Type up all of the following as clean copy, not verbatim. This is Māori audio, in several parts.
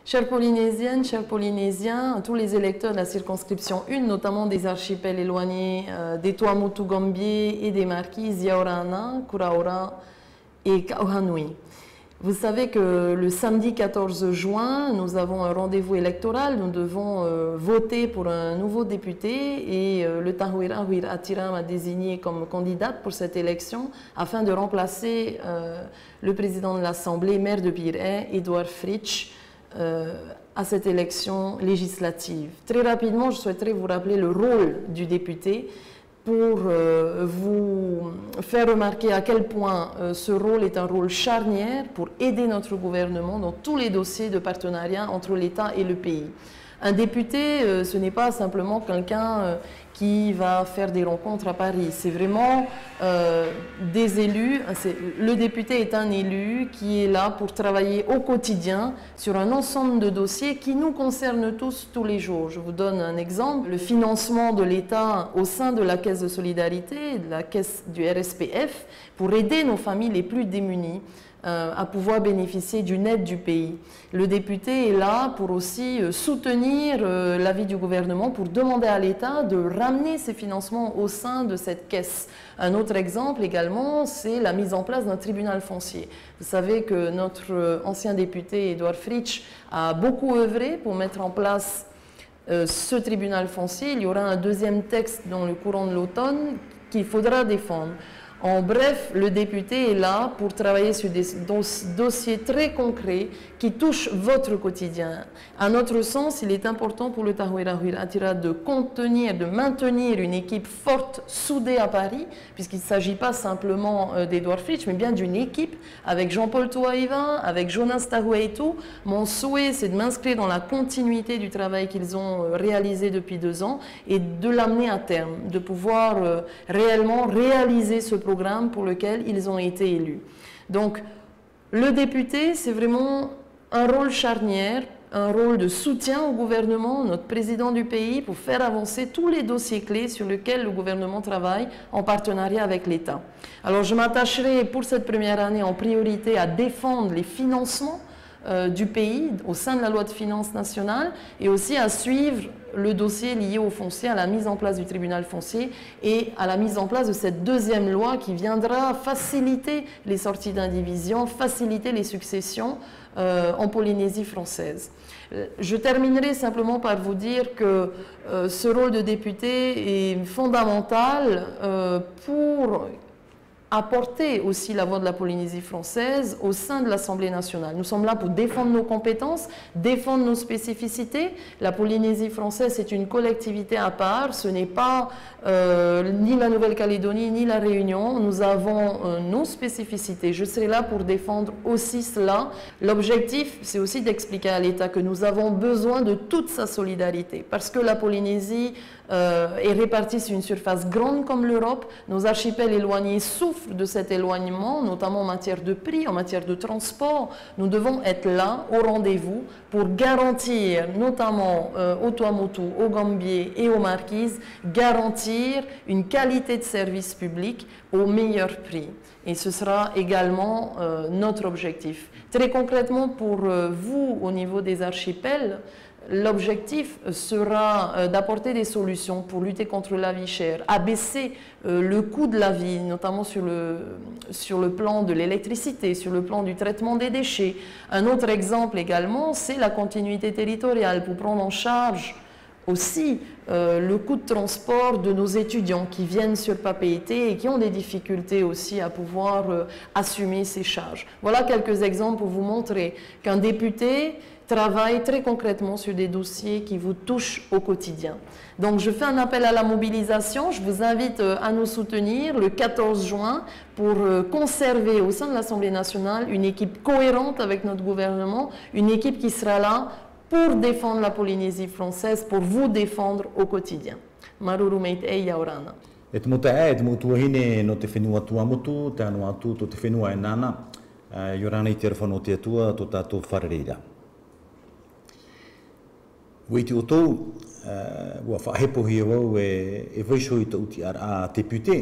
Chères Polynésiennes, chers Polynésiens, tous les électeurs de la circonscription 1, notamment des archipels éloignés des Tuamotu Gambier et des Marquises Yaorana, Kuraora et Kauhanui. Vous savez que le samedi 14 juin, nous avons un rendez-vous électoral. Nous devons voter pour un nouveau député et le Tahuira Huir Atira m'a désigné comme candidate pour cette élection afin de remplacer le président de l'Assemblée, maire de Piré, Edouard Fritsch, à cette élection législative. Très rapidement, je souhaiterais vous rappeler le rôle du député pour vous faire remarquer à quel point ce rôle est un rôle charnière pour aider notre gouvernement dans tous les dossiers de partenariat entre l'État et le pays. Un député, ce n'est pas simplement quelqu'un qui va faire des rencontres à Paris. C'est vraiment des élus. Le député est un élu qui est là pour travailler au quotidien sur un ensemble de dossiers qui nous concernent tous les jours. Je vous donne un exemple. Le financement de l'État au sein de la Caisse de solidarité, de la Caisse du RSPF, pour aider nos familles les plus démunies à pouvoir bénéficier d'une aide du pays. Le député est là pour aussi soutenir l'avis du gouvernement, pour demander à l'État de ramener ses financements au sein de cette caisse. Un autre exemple également, c'est la mise en place d'un tribunal foncier. Vous savez que notre ancien député, Edouard Fritsch, a beaucoup œuvré pour mettre en place ce tribunal foncier. Il y aura un deuxième texte dans le courant de l'automne qu'il faudra défendre. En bref, le député est là pour travailler sur des dossiers très concrets qui touchent votre quotidien. À notre sens, il est important pour le Tahuira Huir Atira de maintenir une équipe forte, soudée à Paris, puisqu'il ne s'agit pas simplement d'Edouard Fritsch, mais bien d'une équipe avec Jean-Paul Touaïva, avec Jonas Tahueitu. Mon souhait, c'est de m'inscrire dans la continuité du travail qu'ils ont réalisé depuis 2 ans et de l'amener à terme, de pouvoir réellement réaliser ce programme pour lequel ils ont été élus. Donc, le député, c'est vraiment un rôle charnière, un rôle de soutien au gouvernement, notre président du pays, pour faire avancer tous les dossiers clés sur lesquels le gouvernement travaille en partenariat avec l'État. Alors, je m'attacherai pour cette première année en priorité à défendre les financements du pays au sein de la loi de finances nationale et aussi à suivre le dossier lié au foncier, à la mise en place du tribunal foncier et à la mise en place de cette deuxième loi qui viendra faciliter les sorties d'indivision, faciliter les successions en Polynésie française. Je terminerai simplement par vous dire que ce rôle de député est fondamental pour apporter aussi la voix de la Polynésie française au sein de l'Assemblée nationale. Nous sommes là pour défendre nos compétences, défendre nos spécificités. La Polynésie française est une collectivité à part, ce n'est pas ni la Nouvelle-Calédonie ni la Réunion. Nous avons nos spécificités. Je serai là pour défendre aussi cela. L'objectif, c'est aussi d'expliquer à l'État que nous avons besoin de toute sa solidarité parce que la Polynésie est répartie sur une surface grande comme l'Europe. Nos archipels éloignés souffrent de cet éloignement, notamment en matière de prix, en matière de transport. Nous devons être là, au rendez-vous, pour garantir, notamment au Tuamotu, au Gambier et aux Marquises, garantir une qualité de service public au meilleur prix. Et ce sera également notre objectif. Très concrètement, pour vous, au niveau des archipels, l'objectif sera d'apporter des solutions pour lutter contre la vie chère, abaisser le coût de la vie, notamment sur le plan de l'électricité, sur le plan du traitement des déchets. Un autre exemple également, c'est la continuité territoriale pour prendre en charge aussi le coût de transport de nos étudiants qui viennent sur Papeete et qui ont des difficultés aussi à pouvoir assumer ces charges. Voilà quelques exemples pour vous montrer qu'un député travaille très concrètement sur des dossiers qui vous touchent au quotidien. Donc je fais un appel à la mobilisation, je vous invite à nous soutenir le 14 juin pour conserver au sein de l'Assemblée nationale une équipe cohérente avec notre gouvernement, une équipe qui sera là pour défendre la Polynésie française, pour vous défendre au quotidien. Maruru meit e yaorana. Et muta e mutu hine no te whenua tuamotu, te anu atu to te whenua e nana, yorana I te rewhano te atua to tātou wharereira. Wei te o tau, ua whahepohi au e waisho I ta uti a depute,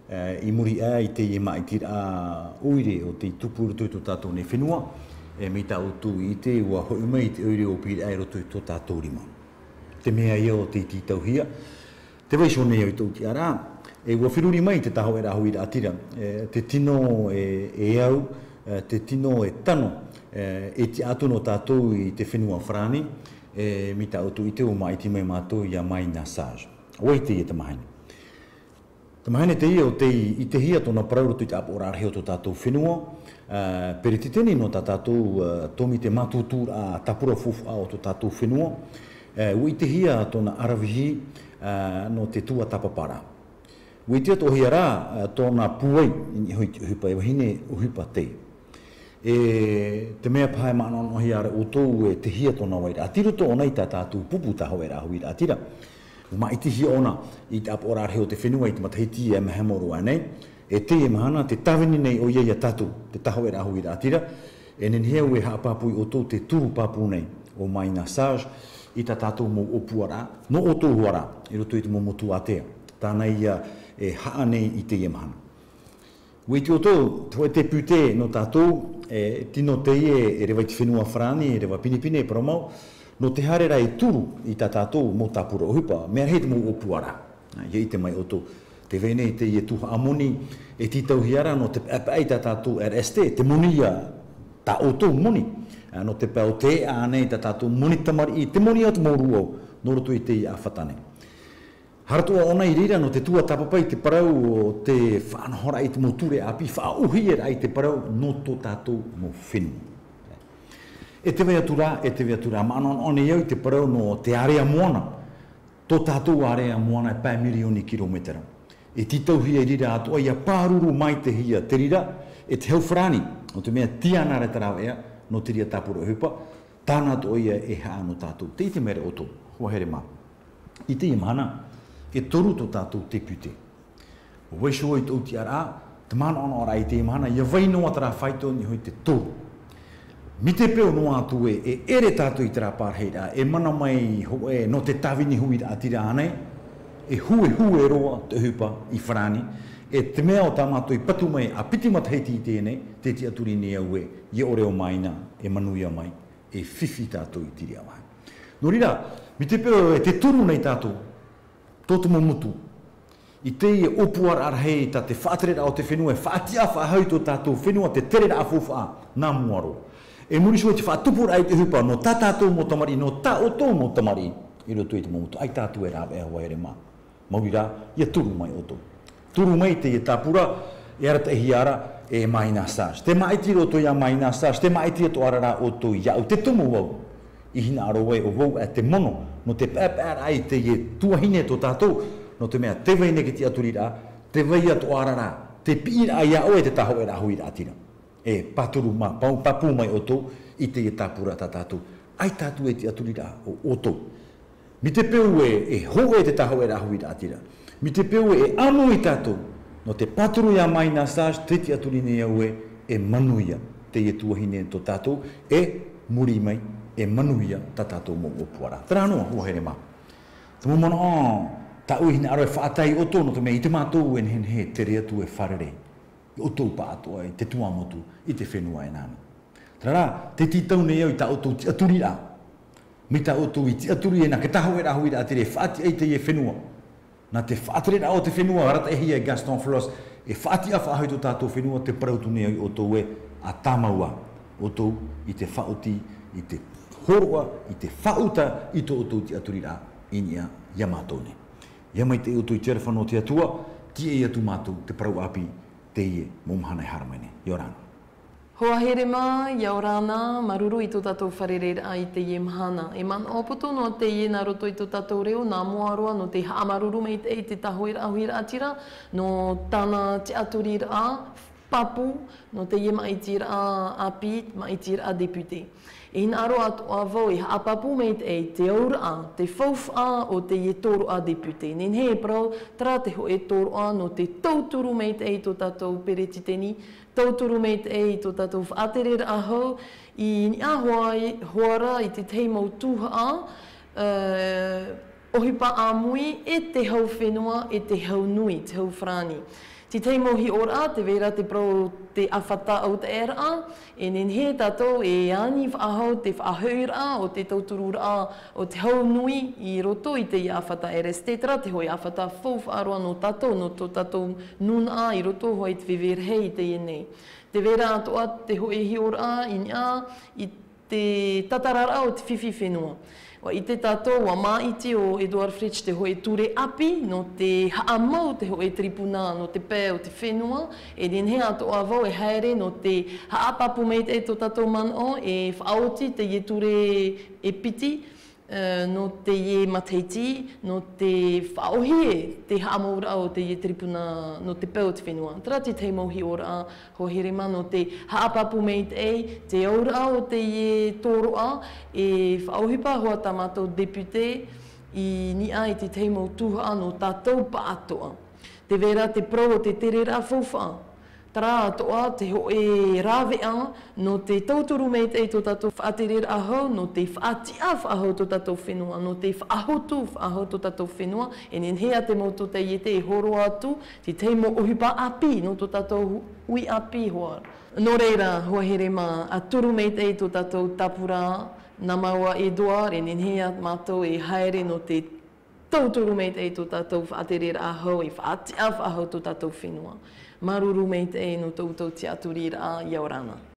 I muri a I te iema I tira a uire o te tupuru tui to tātou ne whenua, e mi ta utu I te ua hoi mai te uri o piri ai roto I tō tātou rima. Te mea ia o te titau hia. Te vai sone au I tō ti ara, e ua whiruri mai te taho e rahu I ra atira. Te tino e au, te tino e tano, e ti atu no tātou I te whenua whrani, mi ta utu I te o mai ti mai mātou I a mai nasaj. Oi te ia te mahine. Te mahine te ia o te I te hia tōna paraurotu I te apo rārheo tō tātou whenua, pere te teni no tā tātou tomi te mātūtūr a tapura fufu a o tō tātou whenua, ui te hia tōna arawihi no te tua tapapara. Ui te ato hia rā tōna puai I hupa e wahine uhipa te. Te mea pae maana no hia ara o tōu te hia tōna waira. Atiro tō ona I tā tātou pupu taho e rahu I ra atira. Ma I te hia ona I te apo rārheo te whenua I te matahiti e mahamoro anei. E te e mahana, te tawini nei o ia tatu, te taho e rahu I ra atira. E nenhea ue haapapui o tō te tūru papu nei o mai nasaj I tā tātou mō opuara, no o tō huara, I roto I te momotu atea. Tāna ia e haa nei I te e mahana. Ui te o tō, te te pute no tātou, tino te e rewa I te whenua whrani, e rewa pinipine e paramau, no te harera I turu I tā tātou mō tāpura o hupa, mea he te mō opuara. Ia I te mai o tō. Te vene te I tuha amoni e titau hiara no te ai tā tātou RST, te monia tā o tō moni. No te pēo te ānei tā tātou moni tamari I te moni atu mōru au, no roto I te I a whatane. Haratua ona I rira no te tua tapapai te parau o te whanahora I te moture api, whauhi ai te parau no tō tātou mō whenua. E te vea tura, maanon one iau I te parau no te area moana, tō tātou area moana e pā milioni kilometera. E titau hia I rira atua ia pāruru mai te hia te rira, e te hauwhrani, o te mea tiana re tarau ea, no te ria tāpura hupa, tāna to ia e haa no tātou. Te I te mere o tō, hua here mā. I te I mahana, e toru tō tātou te pute. O weisho I tō ti ara, te mana ona ora I te I mahana, ia vai noa tara whaito ni hoi te toru. Mi te peo noa atu e ere tātou I tara pārheira, e mana mai no te tawini hui ra atira anei, e hue roa te hupa I whrani, e te mea o tā mātou I patu mai a piti mataheiti I tēnei, te ti aturi ni au I oreo maina, e manuia mai, e whiwhi tātou I tiri awai. No rira, mi te peo e te turu nei tātou, tōtu momutu, I te I opuara arahei tā te whaaterera o te whenua, e whaatia whahau tō tātou whenua, te terera a fōwha, nā muaro. E muriso e te whaatupura ai te hupa, no tā tātou mo tamari, no tā o tō mo tamari, I roto I te momutu, ai tātou e rāwe a waere mā. Maurira, ia turu mai o tō. Turu mai te tāpura, e ara te hiara, e mai nasaj. Te maiti roto ia mai nasaj, te maiti to arara o tō iau, te tumu wau. I hina aroe o wau e te mono, no te pēpēra ai te tuahine tō tātou, no te mea te veine ki te aturira, te veia to arara, te pira ai au e te taho e rahui ra atira. E paturu ma, papu mai o tō, I te tāpura tā tātou. Ai tātou e te aturira o tō. Mi te peu e hoa e te taho e rahui ra atira. Mi te peu e amo I tātou, no te paturu ia mai nasaj, te te aturine au e manuia te e tuahine tō tātou, e muri mai, e manuia tā tātou mō opuara. Tera anō, hua here mā. Te mō mana, tā ui hina aro e whaatai o tō, no te mea I te mātou e he te rea tu e wharere. I o tō pātoa, I te tuamotu, I te whenua e nāna. Tera rā, te titau nei au I tā o tō te aturira. Mi tā o tō I te aturi e nā, ke taho e rahui ra tere, whaati ai te e whenua. Nā te whaaterera o te whenua, rata e hia Gaston Floss, e whaati a whahau tō tātou whenua, te parautu nei au o tō e a tāmaua. O tō I te whauti, I te horoa, I te whauta, I tō o tō te aturira, inia, ia mātou ne. Ia mai te o tō I te arwhano te atua, ti e atu mātou, te parau api, te ie, mō mahana I haramaine. Iorana. Hoa here mā, iau rāna, maruru I tō tātou wharerera I te ie mahana. E man opoto no te ie nā roto I tō tātou reo, nā moaroa no te haamaruru mei te taho I rahuira atira, no tāna te aturira papu, no te ie maitira api, maitira depute. E hina aro atu avau I haapapu mei te aura, te whauwha o te ie toro a depute. Nen he prau, tra te ho e toro a no te tauturu mei te tō tātou peretiteni, tauturu mei te tō tātou whaaterera ahau, I ni hoara I te teimau tūha ohipa a mui e te hau whenua, e te hau nui, te hau whrani. Te teimohi ora, te vera te pro te awhata au te era, e nen he tātou e ani whaahau te whaahaura o te tauturura o te hau nui i roto i te awhata erestetra, te hoi awhata fōu whaaroa no tō tātou nuna i roto hoi te whiwirhei te ienei. Te vera atoa te hoi hi ora i ngā i te tatarara o te whiwhi whenua. I te tātou wa maiti o Edward Fritsch te hoi ture api no te haamau te hoi tripuna no te pē o te whenua e nen he atoa vau e haere no te haapapu mei te tō tātou mano e whaoti te ie ture e piti no te ie mateiti, no te whaohie te haamaura o te ie tripuna no te pē o te whenua. Tara te teimohi ora ho hirema no te haapapu mei te aura o te ie tōroa e whaohipa hoa tamatou depute i nia i te teimo tuha no tātou paatoa. Te vera te pro o te terera fōwha. Tara atoa te hoe rāwea no te tauturu mei te tō tātou whaaterera ahau, no te whaatia whaahau tō tātou whenua, no te whaahotu whaahau tō tātou whenua, e nen hea te mautu te iete e horo atu, te teimo ohipa api no tō tātou ui api hoa. Nō reira, hoa herema, a turu mei te tō tātou tapura, nā maua Edward, e nen hea mātou e haere no te tauturu mei te tō tātou whaaterera ahau, e whaatia whaahau tō tātou whenua. Maruru mei te no tautou te aturira i Aorana.